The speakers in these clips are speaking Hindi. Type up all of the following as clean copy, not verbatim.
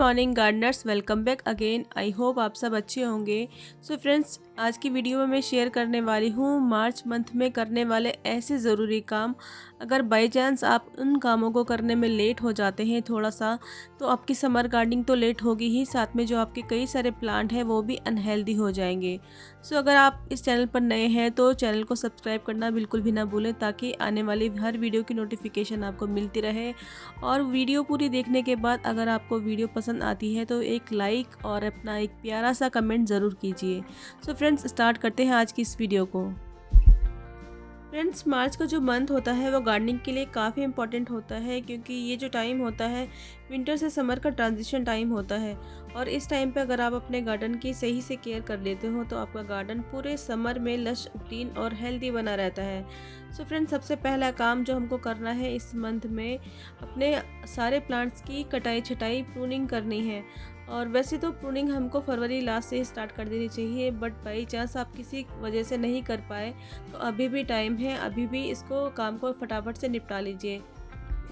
Morning Gardner's, welcome back again. I hope आप सब अच्छे होंगे। सो फ्रेंड्स, आज की वीडियो में मैं शेयर करने वाली हूँ मार्च मंथ में करने वाले ऐसे ज़रूरी काम। अगर बाय चांस आप उन कामों को करने में लेट हो जाते हैं थोड़ा सा, तो आपकी समर गार्डनिंग तो लेट होगी ही, साथ में जो आपके कई सारे प्लांट हैं वो भी अनहेल्दी हो जाएंगे। सो अगर आप इस चैनल पर नए हैं तो चैनल को सब्सक्राइब करना बिल्कुल भी ना भूलें, ताकि आने वाली हर वीडियो की नोटिफिकेशन आपको मिलती रहे। और वीडियो पूरी देखने के बाद अगर आपको वीडियो पसंद आती है तो एक लाइक और अपना एक प्यारा सा कमेंट ज़रूर कीजिए। सो फ्रेंड्स, स्टार्ट करते हैं आज की इस वीडियो को। फ्रेंड्स, मार्च का जो मंथ होता है वो गार्डनिंग के लिए काफ़ी इंपॉर्टेंट होता है, क्योंकि ये जो टाइम होता है विंटर से समर का ट्रांजिशन टाइम होता है। और इस टाइम पे अगर आप अपने गार्डन की सही से केयर कर लेते हो तो आपका गार्डन पूरे समर में लश, ग्रीन और हेल्दी बना रहता है। सो फ्रेंड्स, सबसे पहला काम जो हमको करना है इस मंथ में, अपने सारे प्लांट्स की कटाई छटाई, प्रूनिंग करनी है। और वैसे तो प्रूनिंग हमको फरवरी लास्ट से स्टार्ट कर देनी चाहिए, बट बाई चांस आप किसी वजह से नहीं कर पाए तो अभी भी टाइम है, अभी भी इसको काम को फटाफट से निपटा लीजिए,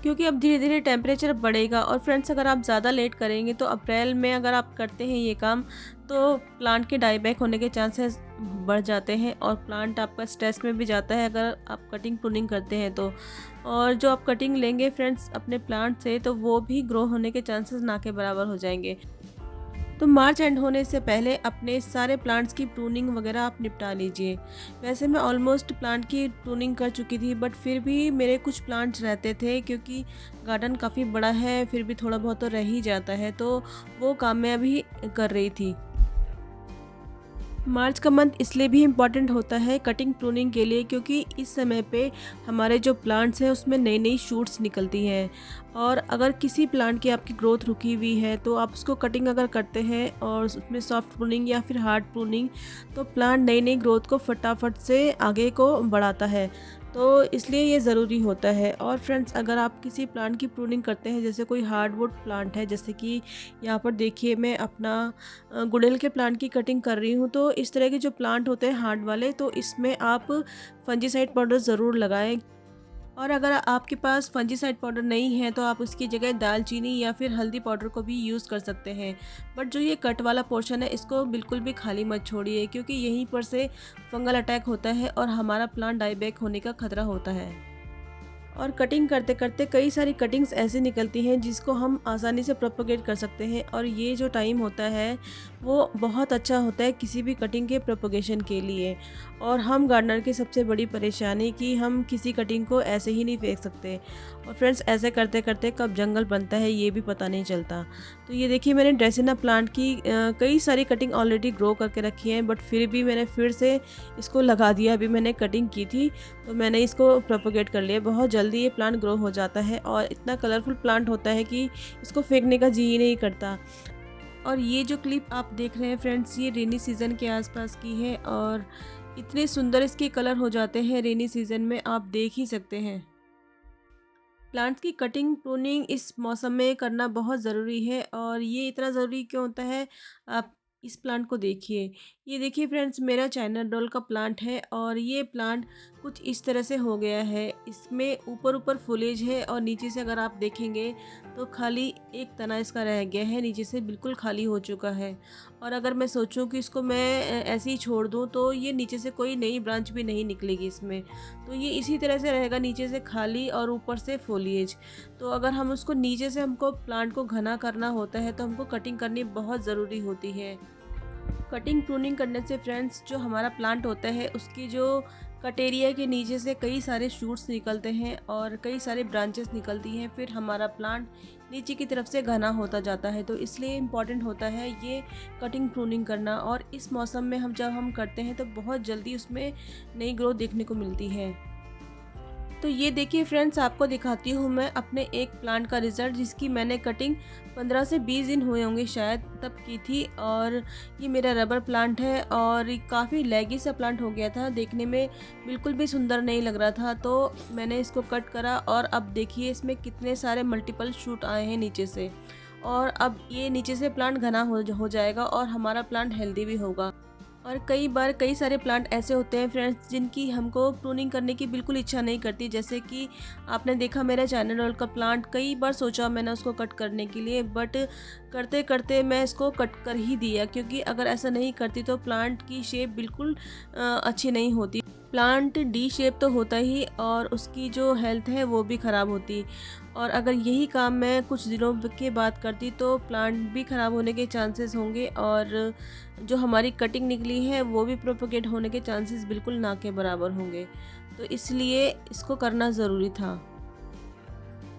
क्योंकि अब धीरे धीरे टेम्परेचर बढ़ेगा। और फ्रेंड्स, अगर आप ज़्यादा लेट करेंगे तो अप्रैल में अगर आप करते हैं ये काम तो प्लांट के डाई बैक होने के चांसेस बढ़ जाते हैं और प्लांट आपका स्ट्रेस में भी जाता है अगर आप कटिंग प्रूनिंग करते हैं तो। और जो आप कटिंग लेंगे फ्रेंड्स अपने प्लांट से, तो वो भी ग्रो होने के चांसेस ना के बराबर हो जाएंगे। तो मार्च एंड होने से पहले अपने सारे प्लांट्स की प्रूनिंग वगैरह आप निपटा लीजिए। वैसे मैं ऑलमोस्ट प्लांट की प्रूनिंग कर चुकी थी, बट फिर भी मेरे कुछ प्लांट्स रहते थे, क्योंकि गार्डन काफ़ी बड़ा है, फिर भी थोड़ा बहुत तो रह ही जाता है, तो वो काम मैं अभी कर रही थी। मार्च का मंथ इसलिए भी इम्पॉर्टेंट होता है कटिंग प्रूनिंग के लिए, क्योंकि इस समय पे हमारे जो प्लांट्स हैं उसमें नई नई शूट्स निकलती हैं। और अगर किसी प्लांट की आपकी ग्रोथ रुकी हुई है तो आप उसको कटिंग अगर करते हैं और उसमें सॉफ्ट प्रूनिंग या फिर हार्ड प्रूनिंग, तो प्लांट नई नई ग्रोथ को फटाफट से आगे को बढ़ाता है। तो इसलिए ये ज़रूरी होता है। और फ्रेंड्स, अगर आप किसी प्लांट की प्रूनिंग करते हैं, जैसे कोई हार्डवुड प्लांट है, जैसे कि यहाँ पर देखिए मैं अपना गुड़हल के प्लांट की कटिंग कर रही हूँ, तो इस तरह के जो प्लांट होते हैं हार्ड वाले, तो इसमें आप फंजीसाइड पाउडर ज़रूर लगाएं। और अगर आपके पास फंजीसाइड पाउडर नहीं है तो आप उसकी जगह दालचीनी या फिर हल्दी पाउडर को भी यूज़ कर सकते हैं। बट जो ये कट वाला पोर्शन है इसको बिल्कुल भी खाली मत छोड़िए, क्योंकि यहीं पर से फंगल अटैक होता है और हमारा प्लांट डाई बैक होने का खतरा होता है। और कटिंग करते करते कई सारी कटिंग्स ऐसी निकलती हैं जिसको हम आसानी से प्रोपोगेट कर सकते हैं, और ये जो टाइम होता है वो बहुत अच्छा होता है किसी भी कटिंग के प्रोपोगेशन के लिए। और हम गार्डनर की सबसे बड़ी परेशानी कि हम किसी कटिंग को ऐसे ही नहीं फेंक सकते, और फ्रेंड्स ऐसे करते करते कब जंगल बनता है ये भी पता नहीं चलता। तो ये देखिए मैंने ड्रेसिना प्लांट की कई सारी कटिंग ऑलरेडी ग्रो करके रखी हैं, बट फिर भी मैंने फिर से इसको लगा दिया। अभी मैंने कटिंग की थी तो मैंने इसको प्रोपोगेट कर लिया। बहुत जल्दी ये प्लांट ग्रो हो जाता है और इतना कलरफुल प्लांट होता है कि इसको फेंकने का जी ही नहीं करता। और ये जो क्लिप आप देख रहे हैं फ्रेंड्स, ये रेनी सीज़न के आसपास की है, और इतने सुंदर इसके कलर हो जाते हैं रेनी सीज़न में, आप देख ही सकते हैं। प्लांट्स की कटिंग प्रूनिंग इस मौसम में करना बहुत ज़रूरी है। और ये इतना ज़रूरी क्यों होता है, आप इस प्लांट को देखिए। ये देखिए फ्रेंड्स, मेरा चाइना डोल का प्लांट है और ये प्लांट कुछ इस तरह से हो गया है। इसमें ऊपर ऊपर फुलेज है और नीचे से अगर आप देखेंगे तो खाली एक तना इसका रह गया है, नीचे से बिल्कुल खाली हो चुका है। और अगर मैं सोचूं कि इसको मैं ऐसे ही छोड़ दूं तो ये नीचे से कोई नई ब्रांच भी नहीं निकलेगी इसमें, तो ये इसी तरह से रहेगा, नीचे से खाली और ऊपर से फोलिएज। तो अगर हम उसको नीचे से, हमको प्लांट को घना करना होता है तो हमको कटिंग करनी बहुत ज़रूरी होती है। कटिंग प्रूनिंग करने से फ्रेंड्स, जो हमारा प्लांट होता है उसकी जो कट एरिया के नीचे से कई सारे शूट्स निकलते हैं और कई सारे ब्रांचेस निकलती हैं, फिर हमारा प्लांट नीचे की तरफ से घना होता जाता है। तो इसलिए इम्पॉर्टेंट होता है ये कटिंग प्रूनिंग करना। और इस मौसम में जब हम करते हैं तो बहुत जल्दी उसमें नई ग्रोथ देखने को मिलती है। तो ये देखिए फ्रेंड्स, आपको दिखाती हूँ मैं अपने एक प्लांट का रिज़ल्ट, जिसकी मैंने कटिंग 15 से 20 दिन हुए होंगे शायद तब की थी। और ये मेरा रबर प्लांट है और काफ़ी लैगी सा प्लांट हो गया था, देखने में बिल्कुल भी सुंदर नहीं लग रहा था। तो मैंने इसको कट करा और अब देखिए इसमें कितने सारे मल्टीपल शूट आए हैं नीचे से। और अब ये नीचे से प्लांट घना हो जाएगा और हमारा प्लांट हेल्दी भी होगा। और कई बार कई सारे प्लांट ऐसे होते हैं फ्रेंड्स जिनकी हमको प्रूनिंग करने की बिल्कुल इच्छा नहीं करती। जैसे कि आपने देखा मेरा चाइना डॉल का प्लांट, कई बार सोचा मैंने उसको कट करने के लिए, बट करते करते मैं इसको कट कर ही दिया, क्योंकि अगर ऐसा नहीं करती तो प्लांट की शेप बिल्कुल अच्छी नहीं होती। प्लांट डी शेप तो होता ही और उसकी जो हेल्थ है वो भी ख़राब होती। और अगर यही काम मैं कुछ दिनों के बाद करती तो प्लांट भी ख़राब होने के चांसेस होंगे और जो हमारी कटिंग निकली है वो भी प्रोपोगेट होने के चांसेस बिल्कुल ना के बराबर होंगे। तो इसलिए इसको करना ज़रूरी था।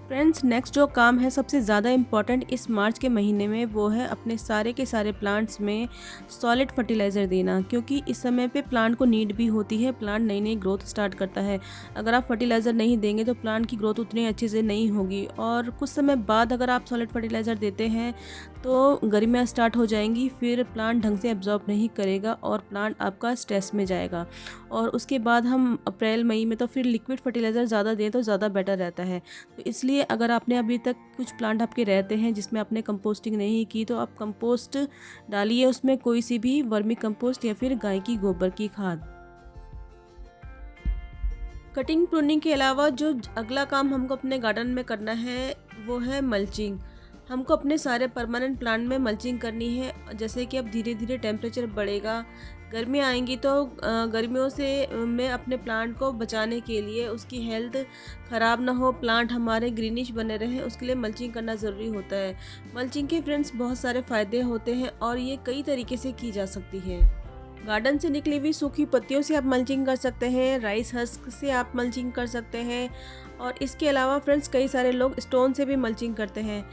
फ्रेंड्स, नेक्स्ट जो काम है सबसे ज़्यादा इम्पॉर्टेंट इस मार्च के महीने में, वो है अपने सारे के सारे प्लांट्स में सॉलिड फर्टिलाइज़र देना, क्योंकि इस समय पे प्लांट को नीड भी होती है। प्लांट नई नई ग्रोथ स्टार्ट करता है। अगर आप फर्टिलाइज़र नहीं देंगे तो प्लांट की ग्रोथ उतनी अच्छे से नहीं होगी, और कुछ समय बाद अगर आप सॉलिड फर्टिलाइज़र देते हैं तो गर्मियाँ स्टार्ट हो जाएंगी, फिर प्लांट ढंग से एब्जॉर्ब नहीं करेगा और प्लांट आपका स्ट्रेस में जाएगा। और उसके बाद हम अप्रैल मई में तो फिर लिक्विड फर्टिलाइज़र ज़्यादा दें तो ज़्यादा बेटर रहता है। तो इसलिए अगर आपने अभी तक कुछ प्लांट आपके रहते हैं जिसमें आपने कंपोस्टिंग नहीं की, तो आप कंपोस्ट डालिए उसमें, कोई सी भी वर्मी कंपोस्ट या फिर गाय की गोबर की खाद। कटिंग प्रूनिंग के अलावा जो अगला काम हमको अपने गार्डन में करना है वो है मल्चिंग। हमको अपने सारे परमानेंट प्लांट में मल्चिंग करनी है। जैसे कि अब धीरे धीरे टेम्परेचर बढ़ेगा, गर्मियाँ आएंगी, तो गर्मियों से मैं अपने प्लांट को बचाने के लिए, उसकी हेल्थ ख़राब ना हो, प्लांट हमारे ग्रीनिश बने रहें, उसके लिए मल्चिंग करना ज़रूरी होता है। मल्चिंग के फ्रेंड्स बहुत सारे फ़ायदे होते हैं और ये कई तरीके से की जा सकती है। गार्डन से निकली हुई सूखी पत्तियों से आप मल्चिंग कर सकते हैं, राइस हस्क से आप मल्चिंग कर सकते हैं, और इसके अलावा फ्रेंड्स कई सारे लोग स्टोन से भी मल्चिंग करते हैं।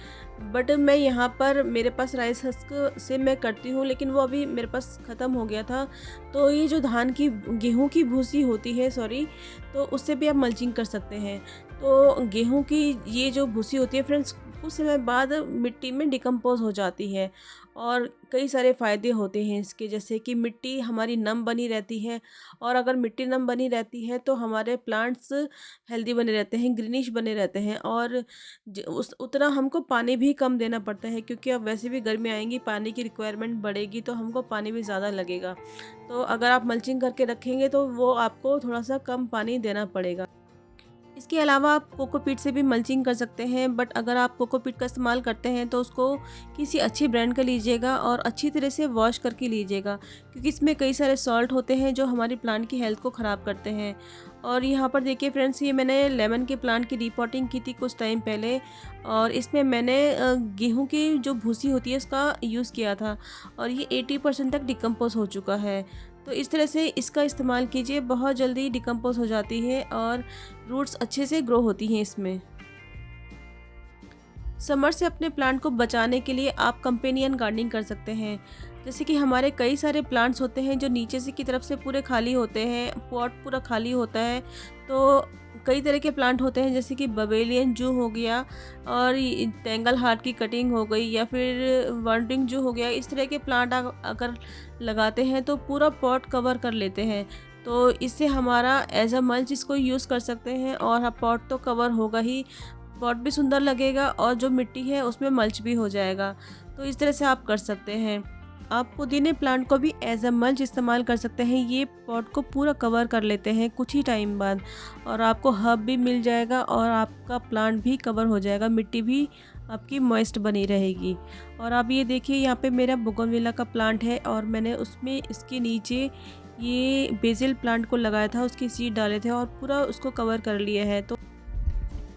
बट मैं यहाँ पर, मेरे पास राइस हस्क से मैं करती हूँ, लेकिन वो अभी मेरे पास ख़त्म हो गया था। तो ये जो गेहूं की भूसी होती है, सॉरी, तो उससे भी आप मल्चिंग कर सकते हैं। तो गेहूं की ये जो भूसी होती है फ्रेंड्स, कुछ समय बाद मिट्टी में डिकम्पोज हो जाती है और कई सारे फ़ायदे होते हैं इसके। जैसे कि मिट्टी हमारी नम बनी रहती है, और अगर मिट्टी नम बनी रहती है तो हमारे प्लांट्स हेल्दी बने रहते हैं, ग्रीनिश बने रहते हैं, और उतना हमको पानी भी कम देना पड़ता है, क्योंकि अब वैसे भी गर्मी आएंगी, पानी की रिक्वायरमेंट बढ़ेगी, तो हमको पानी भी ज़्यादा लगेगा। तो अगर आप मल्चिंग करके रखेंगे तो वो आपको थोड़ा सा कम पानी देना पड़ेगा। इसके अलावा आप कोकोपीट से भी मल्चिंग कर सकते हैं, बट अगर आप कोकोपीट का इस्तेमाल करते हैं तो उसको किसी अच्छी ब्रांड का लीजिएगा और अच्छी तरह से वॉश करके लीजिएगा, क्योंकि इसमें कई सारे सॉल्ट होते हैं जो हमारी प्लांट की हेल्थ को ख़राब करते हैं। और यहाँ पर देखिए फ्रेंड्स, ये मैंने लेमन के प्लांट की रिपोर्टिंग की थी कुछ टाइम पहले, और इसमें मैंने गेहूँ की जो भूसी होती है उसका यूज़ किया था, और ये 80% तक डिकम्पोज हो चुका है। तो इस तरह से इसका इस्तेमाल कीजिए, बहुत जल्दी डिकम्पोज हो जाती है और रूट्स अच्छे से ग्रो होती हैं इसमें। समर से अपने प्लांट को बचाने के लिए आप कंपेनियन गार्डनिंग कर सकते हैं। जैसे कि हमारे कई सारे प्लांट्स होते हैं जो नीचे से की तरफ से पूरे खाली होते हैं, पॉट पूरा खाली होता है। तो कई तरह के प्लांट होते हैं, जैसे कि बवेलियन जू हो गया, और टेंगल हार्ट की कटिंग हो गई, या फिर वॉन्टिंग जू हो गया। इस तरह के प्लांट अगर लगाते हैं तो पूरा पॉट कवर कर लेते हैं। तो इससे हमारा एज अ मल्च इसको यूज़ कर सकते हैं, और पॉट तो कवर होगा ही, पॉट भी सुंदर लगेगा और जो मिट्टी है उसमें मल्च भी हो जाएगा। तो इस तरह से आप कर सकते हैं। आप पुदीने प्लांट को भी एज अ मल्च इस्तेमाल कर सकते हैं। ये पॉट को पूरा कवर कर लेते हैं कुछ ही टाइम बाद, और आपको हब भी मिल जाएगा और आपका प्लांट भी कवर हो जाएगा, मिट्टी भी आपकी मॉइस्ट बनी रहेगी। और आप ये देखिए, यहाँ पे मेरा बोगनविला का प्लांट है और मैंने उसमें इसके नीचे ये बेसिल प्लांट को लगाया था, उसके सीड डाले थे और पूरा उसको कवर कर लिया है। तो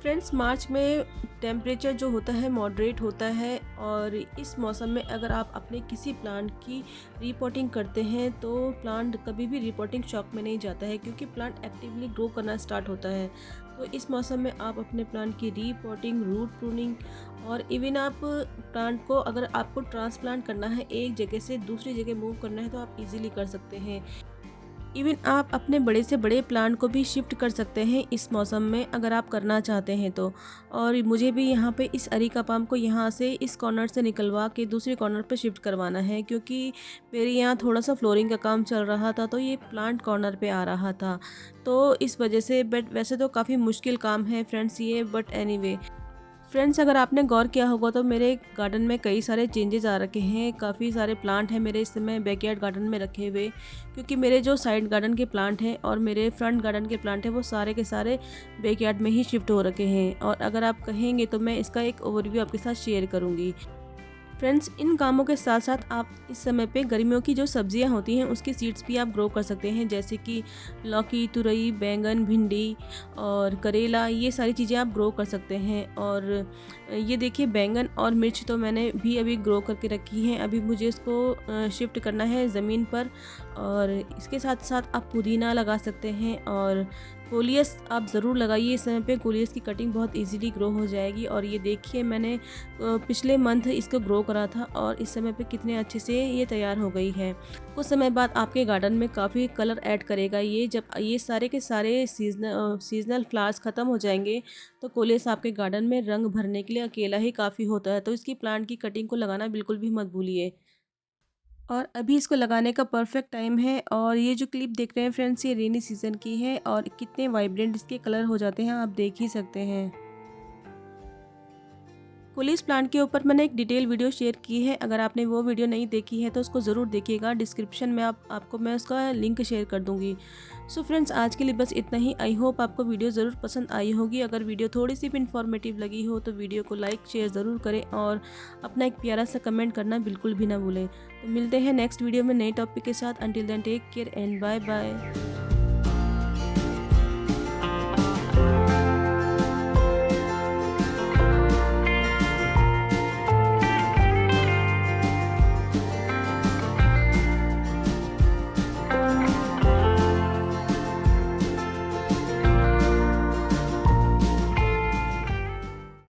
फ्रेंड्स, मार्च में टेम्परेचर जो होता है मॉडरेट होता है, और इस मौसम में अगर आप अपने किसी प्लांट की रिपोर्टिंग करते हैं तो प्लांट कभी भी रिपोर्टिंग शॉक में नहीं जाता है, क्योंकि प्लांट एक्टिवली ग्रो करना स्टार्ट होता है। तो इस मौसम में आप अपने प्लांट की रिपोर्टिंग, रूट प्रूनिंग, और इवन आप प्लांट को, अगर आपको ट्रांसप्लांट करना है, एक जगह से दूसरी जगह मूव करना है, तो आप इजीली कर सकते हैं। इवन आप अपने बड़े से बड़े प्लांट को भी शिफ्ट कर सकते हैं इस मौसम में, अगर आप करना चाहते हैं तो। और मुझे भी यहाँ पे इस अरिका पाम को यहाँ से, इस कॉर्नर से निकलवा के दूसरे कॉर्नर पे शिफ्ट करवाना है, क्योंकि मेरे यहाँ थोड़ा सा फ्लोरिंग का काम चल रहा था, तो ये प्लांट कॉर्नर पे आ रहा था, तो इस वजह से। बट वैसे तो काफ़ी मुश्किल काम है फ्रेंड्स ये, बट एनीवे। फ्रेंड्स, अगर आपने गौर किया होगा तो मेरे गार्डन में कई सारे चेंजेस आ रखे हैं। काफ़ी सारे प्लांट हैं मेरे इस समय बैकयार्ड गार्डन में रखे हुए, क्योंकि मेरे जो साइड गार्डन के प्लांट हैं और मेरे फ्रंट गार्डन के प्लांट हैं वो सारे के सारे बैकयार्ड में ही शिफ्ट हो रखे हैं। और अगर आप कहेंगे तो मैं इसका एक ओवरव्यू आपके साथ शेयर करूँगी। फ्रेंड्स, इन कामों के साथ साथ आप इस समय पे गर्मियों की जो सब्जियां होती हैं उसकी सीड्स भी आप ग्रो कर सकते हैं, जैसे कि लौकी, तुरई, बैंगन, भिंडी और करेला, ये सारी चीज़ें आप ग्रो कर सकते हैं। और ये देखिए, बैंगन और मिर्च तो मैंने भी अभी ग्रो करके रखी हैं। अभी मुझे इसको शिफ्ट करना है ज़मीन पर। और इसके साथ साथ आप पुदीना लगा सकते हैं और कोलियस आप ज़रूर लगाइए। इस समय पे कोलियस की कटिंग बहुत इजीली ग्रो हो जाएगी। और ये देखिए, मैंने पिछले मंथ इसको ग्रो करा था और इस समय पे कितने अच्छे से ये तैयार हो गई है। कुछ समय बाद आपके गार्डन में काफ़ी कलर ऐड करेगा ये। जब ये सारे के सारे सीजनल फ्लावर्स ख़त्म हो जाएंगे तो कोलियस आपके गार्डन में रंग भरने के लिए अकेला ही काफ़ी होता है। तो इसकी प्लांट की कटिंग को लगाना बिल्कुल भी मत भूलिए। और अभी इसको लगाने का परफेक्ट टाइम है। और ये जो क्लिप देख रहे हैं फ्रेंड्स, ये रेनी सीज़न की है और कितने वाइब्रेंट इसके कलर हो जाते हैं आप देख ही सकते हैं। पुलिस प्लांट के ऊपर मैंने एक डिटेल वीडियो शेयर की है। अगर आपने वो वीडियो नहीं देखी है तो उसको ज़रूर देखिएगा। डिस्क्रिप्शन में आपको मैं उसका लिंक शेयर कर दूँगी। सो फ्रेंड्स, आज के लिए बस इतना ही। आई होप आपको वीडियो ज़रूर पसंद आई होगी। अगर वीडियो थोड़ी सी भी इन्फॉर्मेटिव लगी हो तो वीडियो को लाइक शेयर ज़रूर करें और अपना एक प्यारा सा कमेंट करना बिल्कुल भी ना भूलें। तो मिलते हैं नेक्स्ट वीडियो में नए टॉपिक के साथ। Until then take care and bye bye.